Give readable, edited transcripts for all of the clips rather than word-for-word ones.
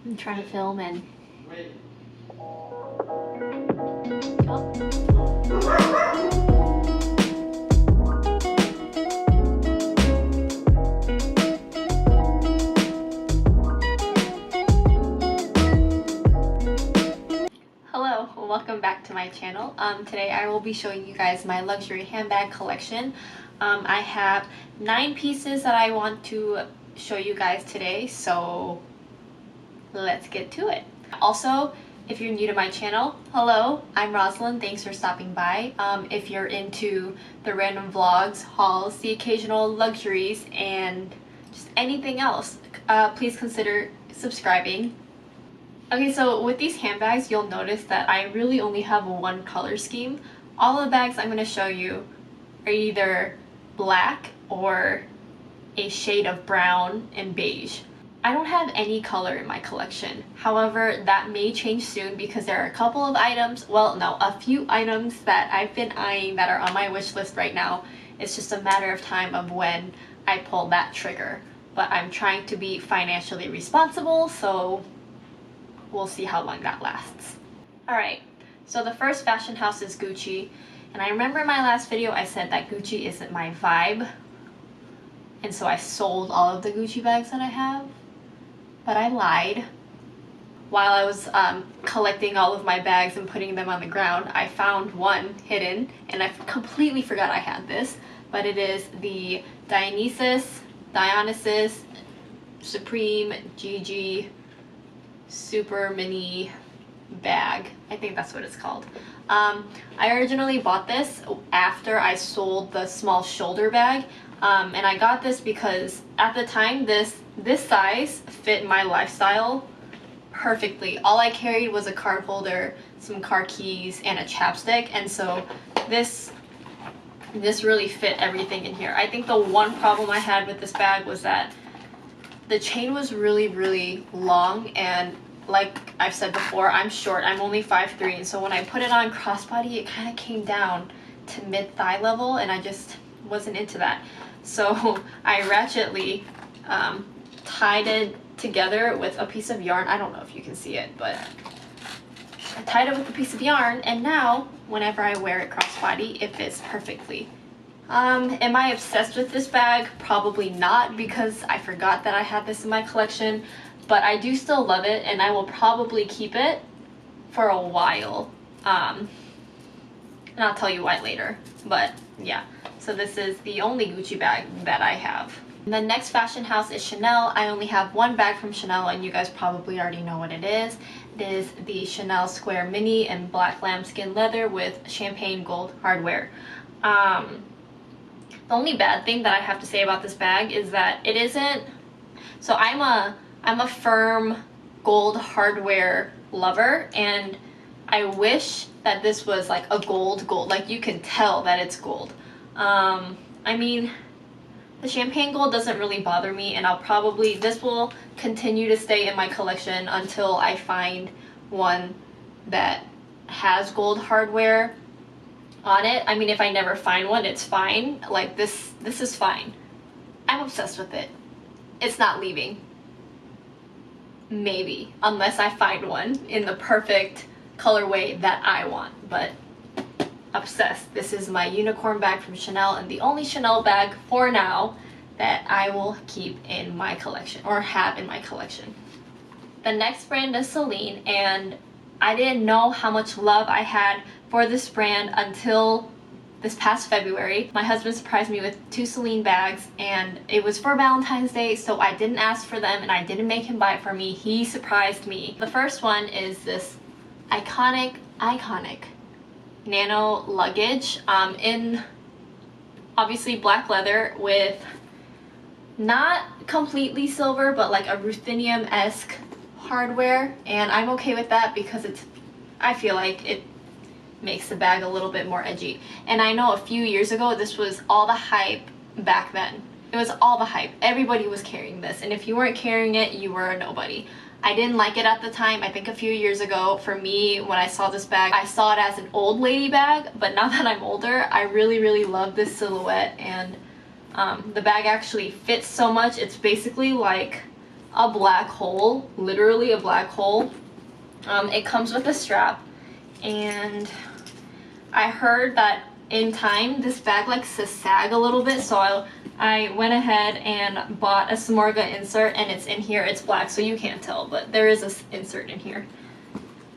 I'm trying to film and... Hello, welcome back to my channel. Today I will be showing you guys my luxury handbag collection. I have 9 pieces that I want to show you guys today, so let's get to it. Also, if you're new to my channel, hello, I'm Rosalynn. Thanks for stopping by. If you're into the random vlogs, hauls, the occasional luxuries, and just anything else, please consider subscribing. Okay, so with these handbags, you'll notice that I really only have one color scheme. All the bags I'm going to show you are either black or a shade of brown and beige. I don't have any color in my collection. However, that may change soon because there are a couple of items, well, no, a few items that I've been eyeing that are on my wish list right now. It's just a matter of time of when I pull that trigger. But I'm trying to be financially responsible, so we'll see how long that lasts. Alright, so the first fashion house is Gucci. And I remember in my last video I said that Gucci isn't my vibe. And so I sold all of the Gucci bags that I have. But I lied. While I was collecting all of my bags and putting them on the ground, I found one hidden, and I completely forgot I had this, but it is the Dionysus Supreme GG Super Mini bag. I think that's what it's called. I originally bought this after I sold the small shoulder bag, and I got this because at the time this size fit my lifestyle perfectly. All I carried was a card holder, some car keys, and a chapstick, and so this really fit everything in here. I think the one problem I had with this bag was that the chain was really long, and like I've said before, I'm short. I'm only 5'3", and so when I put it on crossbody, it kind of came down to mid-thigh level, and I just wasn't into that. So I ratchetly tied it together with a piece of yarn. I don't know if you can see it, but I tied it with a piece of yarn, and now whenever I wear it crossbody, it fits perfectly. Am I obsessed with this bag? Probably not, because I forgot that I had this in my collection, but I do still love it, and I will probably keep it for a while. And I'll tell you why later, but yeah. So this is the only Gucci bag that I have. The next fashion house is Chanel. I only have one bag from Chanel, and you guys probably already know what it is. It is the Chanel Square Mini in black lambskin leather with champagne gold hardware. The only bad thing that I have to say about this bag is that it isn't... So I'm a firm gold hardware lover, and I wish that this was like a gold, like you can tell that it's gold. I mean, the champagne gold doesn't really bother me, and this will continue to stay in my collection until I find one that has gold hardware on it. I mean, if I never find one, it's fine. Like this is fine. I'm obsessed with it. It's not leaving. Maybe, unless I find one in the perfect colorway that I want, but obsessed. This is my unicorn bag from Chanel, and the only Chanel bag for now that I will keep in my collection, or have in my collection. The next brand is Celine, and I didn't know how much love I had for this brand until this past February. My husband surprised me with 2 Celine bags, and it was for Valentine's Day, so I didn't ask for them and I didn't make him buy it for me. He surprised me. The first one is this iconic nano luggage in obviously black leather with not completely silver, but like a ruthenium-esque hardware, and I'm okay with that because I feel like it makes the bag a little bit more edgy. And I know a few years ago this was all the hype back then. It was all the hype. Everybody was carrying this, and if you weren't carrying it, you were a nobody. I didn't like it at the time. I think a few years ago, for me, when I saw this bag, I saw it as an old lady bag, but now that I'm older, I really love this silhouette, and the bag actually fits so much. It's basically like a black hole, literally a black hole. It comes with a strap, and I heard that in time this bag likes to sag a little bit, so I went ahead and bought a Smorga insert, and it's in here. It's black, so you can't tell, but there is an insert in here.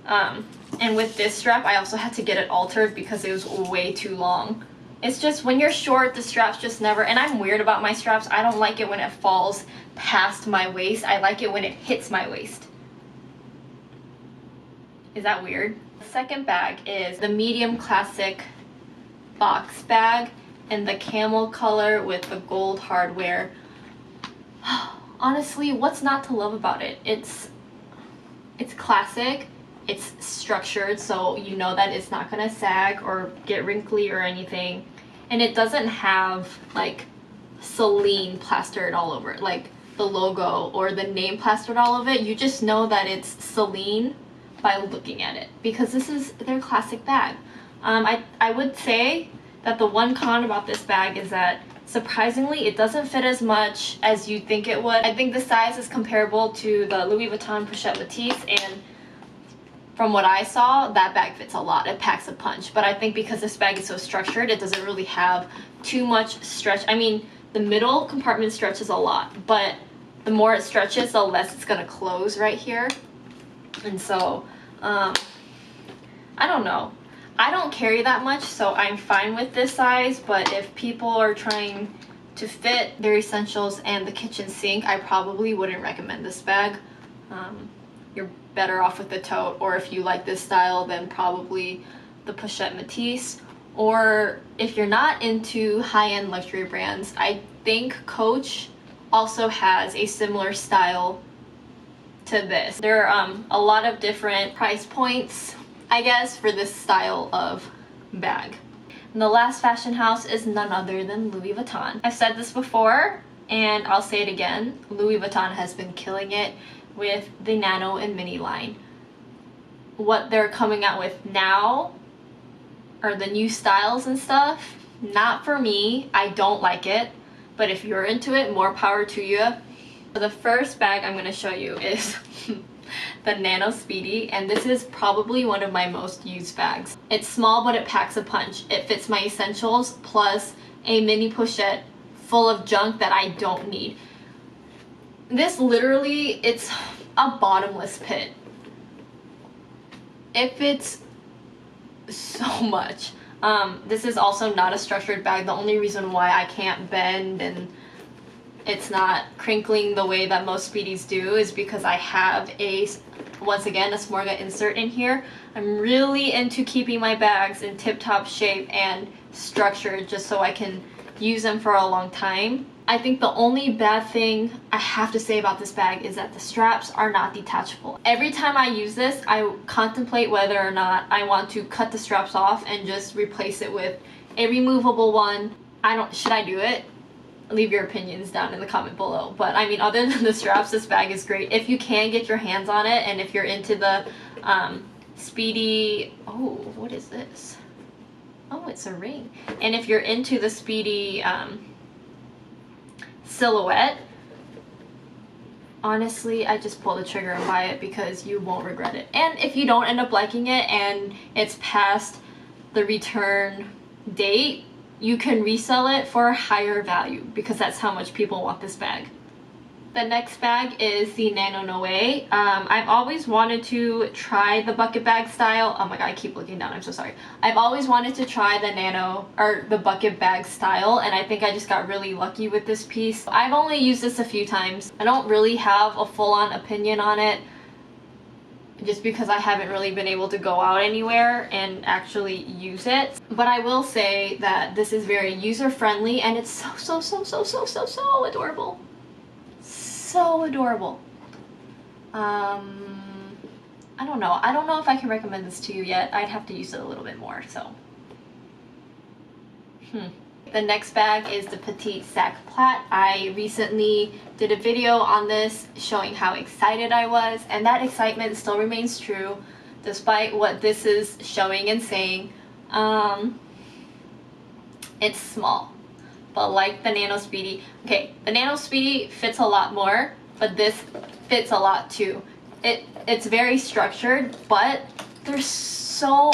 And with this strap, I also had to get it altered because it was way too long. It's just when you're short, the straps just never, and I'm weird about my straps. I don't like it when it falls past my waist. I like it when it hits my waist. Is that weird? The second bag is the medium classic box bag in the camel color with the gold hardware. Honestly, what's not to love about it? It's classic. It's structured, so you know that it's not gonna sag or get wrinkly or anything. And it doesn't have like Celine plastered all over it, like the logo or the name plastered all over it. You just know that it's Celine by looking at it, because this is their classic bag. I would say that the one con about this bag is that surprisingly it doesn't fit as much as you think it would. I think the size is comparable to the Louis Vuitton Pochette Matisse, and from what I saw, that bag fits a lot. It packs a punch. But I think because this bag is so structured, it doesn't really have too much stretch. I mean, the middle compartment stretches a lot, but the more it stretches, the less it's gonna close right here. And so, I don't know. I don't carry that much, so I'm fine with this size, but if people are trying to fit their essentials and the kitchen sink, I probably wouldn't recommend this bag. You're better off with the tote, or if you like this style, then probably the Pochette Matisse. Or if you're not into high-end luxury brands, I think Coach also has a similar style to this. There are a lot of different price points, I guess, for this style of bag. And the last fashion house is none other than Louis Vuitton. I've said this before, and I'll say it again. Louis Vuitton has been killing it with the Nano and Mini line. What they're coming out with now, or the new styles and stuff, not for me. I don't like it, but if you're into it, more power to you. The first bag I'm going to show you is the Nano Speedy, and this is probably one of my most used bags. It's small, but it packs a punch. It fits my essentials plus a mini pochette full of junk that I don't need. This literally, it's a bottomless pit. It fits so much. This is also not a structured bag. The only reason why I can't bend and it's not crinkling the way that most Speedies do is because I have once again, a Smorga insert in here. I'm really into keeping my bags in tip-top shape and structured just so I can use them for a long time. I think the only bad thing I have to say about this bag is that the straps are not detachable. Every time I use this, I contemplate whether or not I want to cut the straps off and just replace it with a removable one. Should I do it? Leave your opinions down in the comment below. But I mean, other than the straps, this bag is great. If you can get your hands on it, and if you're into the Speedy, oh, what is this? Oh, it's a ring. And if you're into the Speedy silhouette, honestly, I just pull the trigger and buy it because you won't regret it. And if you don't end up liking it and it's past the return date, you can resell it for a higher value because that's how much people want this bag. The next bag is the Nano Noe. I've always wanted to try the bucket bag style. Oh my god, I keep looking down, I'm so sorry. I've always wanted to try the Nano, or the bucket bag style, and I think I just got really lucky with this piece. I've only used this a few times. I don't really have a full-on opinion on it, just because I haven't really been able to go out anywhere and actually use it. But I will say that this is very user-friendly, and it's so adorable. So adorable. I don't know. I don't know if I can recommend this to you yet. I'd have to use it a little bit more, so. The next bag is the Petite Sac Plat. I recently did a video on this showing how excited I was, and that excitement still remains true despite what this is showing and saying. It's small, but like the Nano Speedy, okay, the Nano Speedy fits a lot more, but this fits a lot too. It's very structured, but there's so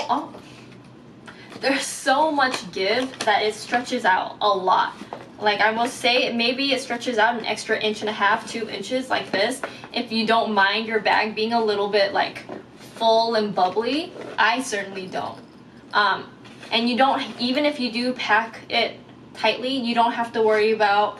much give that it stretches out a lot. Like, I will say, maybe it stretches out an extra 1.5 to 2 inches like this, if you don't mind your bag being a little bit like full and bubbly. I certainly don't. And you don't, even if you do pack it tightly, you don't have to worry about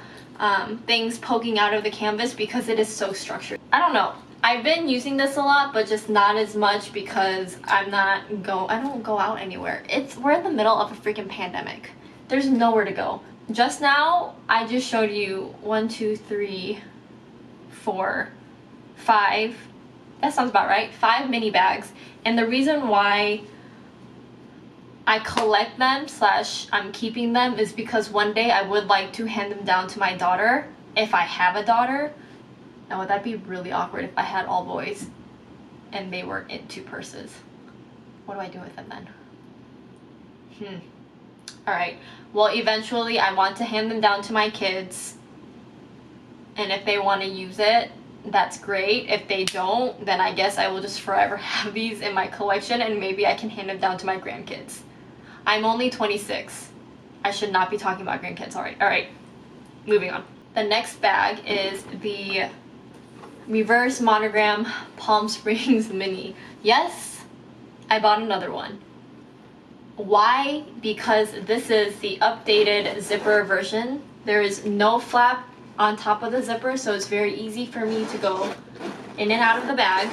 things poking out of the canvas because it is so structured. I don't know. I've been using this a lot, but just not as much because I don't go out anywhere. We're in the middle of a freaking pandemic. There's nowhere to go. Just now, I just showed you 1, 2, 3, 4, 5. That sounds about right. 5 mini bags. And the reason why I collect them / I'm keeping them is because one day I would like to hand them down to my daughter, if I have a daughter. Now, would that be really awkward if I had all boys and they were in 2 purses? What do I do with them then? Alright, well, eventually I want to hand them down to my kids, and if they want to use it, that's great. If they don't, then I guess I will just forever have these in my collection, and maybe I can hand them down to my grandkids. I'm only 26. I should not be talking about grandkids. Alright, moving on. The next bag is the Reverse Monogram Palm Springs Mini. Yes, I bought another one. Why? Because this is the updated zipper version. There is no flap on top of the zipper, so it's very easy for me to go in and out of the bag.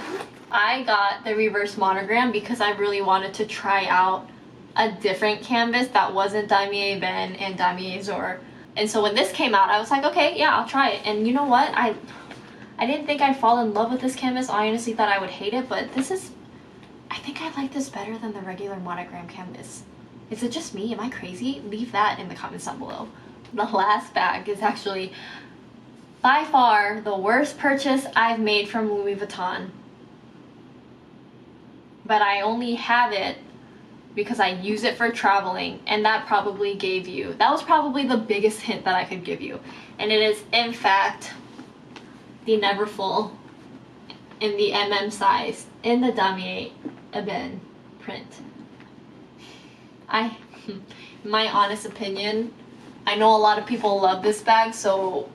I got the Reverse Monogram because I really wanted to try out a different canvas that wasn't Damier Ben and Damier Zor. And so when this came out, I was like, okay, yeah, I'll try it. And you know what? I didn't think I'd fall in love with this canvas. I honestly thought I would hate it, but I think I like this better than the regular monogram canvas. Is it just me? Am I crazy? Leave that in the comments down below. The last bag is actually by far the worst purchase I've made from Louis Vuitton. But I only have it because I use it for traveling, and that was probably the biggest hint that I could give you. And it is, in fact, the Neverfull in the MM size in the Damier Ebene print. My honest opinion, I know a lot of people love this bag, so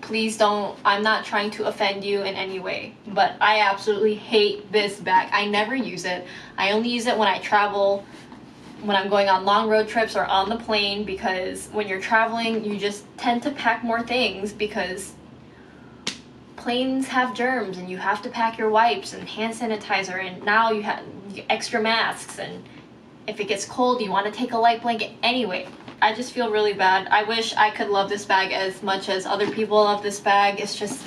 please don't, I'm not trying to offend you in any way, but I absolutely hate this bag. I never use it. I only use it when I travel, when I'm going on long road trips or on the plane, because when you're traveling, you just tend to pack more things because planes have germs and you have to pack your wipes and hand sanitizer, and now you have extra masks, and if it gets cold you want to take a light blanket. Anyway, I just feel really bad. I wish I could love this bag as much as other people love this bag. It's just,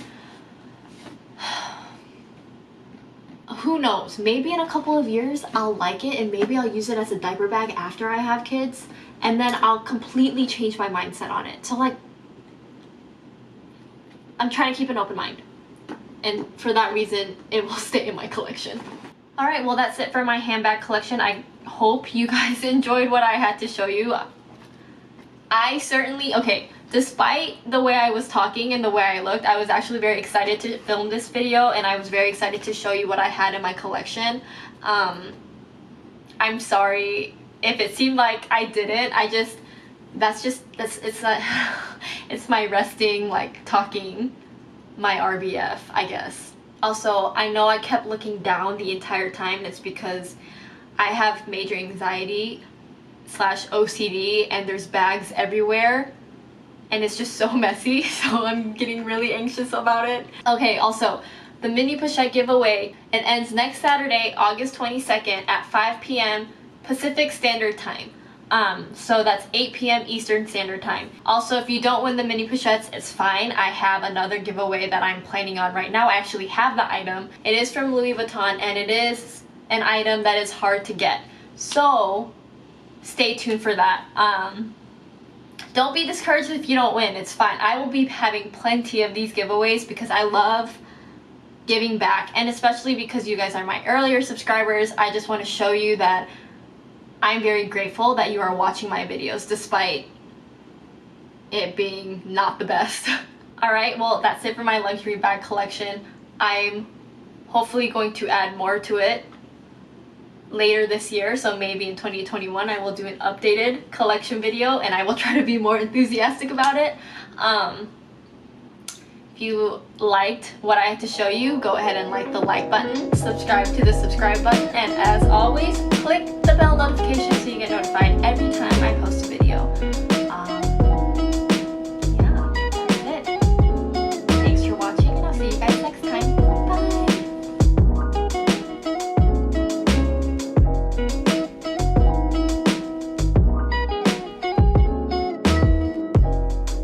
who knows, maybe in a couple of years I'll like it, and maybe I'll use it as a diaper bag after I have kids, and then I'll completely change my mindset on it. So like, I'm trying to keep an open mind, and for that reason it will stay in my collection. Alright, well, that's it for my handbag collection. I hope you guys enjoyed what I had to show you. I certainly, okay, despite the way I was talking and the way I looked, I was actually very excited to film this video, and I was very excited to show you what I had in my collection. I'm sorry if it seemed like I didn't. It's my resting, like, talking, my RBF, I guess. Also, I know I kept looking down the entire time. It's because I have major anxiety / OCD, and there's bags everywhere, and it's just so messy, so I'm getting really anxious about it. Okay, also, the mini pochette giveaway, it ends next Saturday, August 22nd at 5 p.m. Pacific Standard Time. So that's 8 p.m. Eastern Standard Time. Also, if you don't win the mini pochettes, it's fine. I have another giveaway that I'm planning on right now. I actually have the item. It is from Louis Vuitton, and it is an item that is hard to get. So stay tuned for that. Don't be discouraged if you don't win. It's fine. I will be having plenty of these giveaways because I love giving back, and especially because you guys are my earlier subscribers. I just want to show you that I'm very grateful that you are watching my videos despite it being not the best. Alright, well, that's it for my luxury bag collection. I'm hopefully going to add more to it later this year, so maybe in 2021 I will do an updated collection video and I will try to be more enthusiastic about it. If you liked what I had to show you, go ahead and like the like button, subscribe to the subscribe button, and as always, click the bell notification